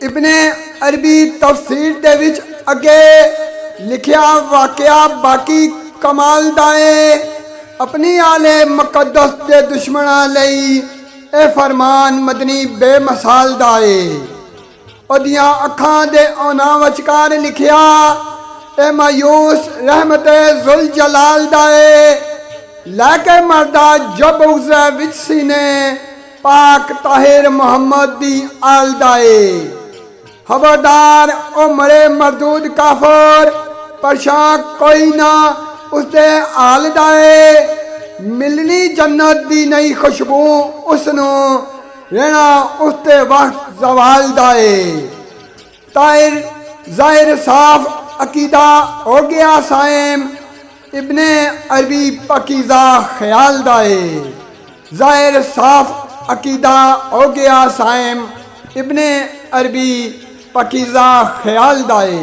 इब्ने अरबी तफसीर दे विच अगे लिखिया वाकया बाकी कमाल दाए अपनी आले मुकद्दस दे दुश्मना लई ए फरमान मदनी बेमिसाल दाए ओदियां अखां दे औना वचकार लिखिया ए मायूस रहमते जुल जलाल दाए लैके मरदा जब उसे विच सीने पाक ताहिर मोहम्मद दी आल दाए खबरदार ओ मरे मरदूद काफर परछां कोई ना उसदे आल दाए मिलनी जन्नत दी नई खुशबू उसनू रहना उसते वक्त जवाल दाए ताहिर जाहिर साफ अकीदा हो गया साइम इब्ने अरबी पकीज़ा ख्याल दाए जाहिर साफ अकीदा हो गया साइम इब्ने अरबी पकीज़ा ख्याल दाए।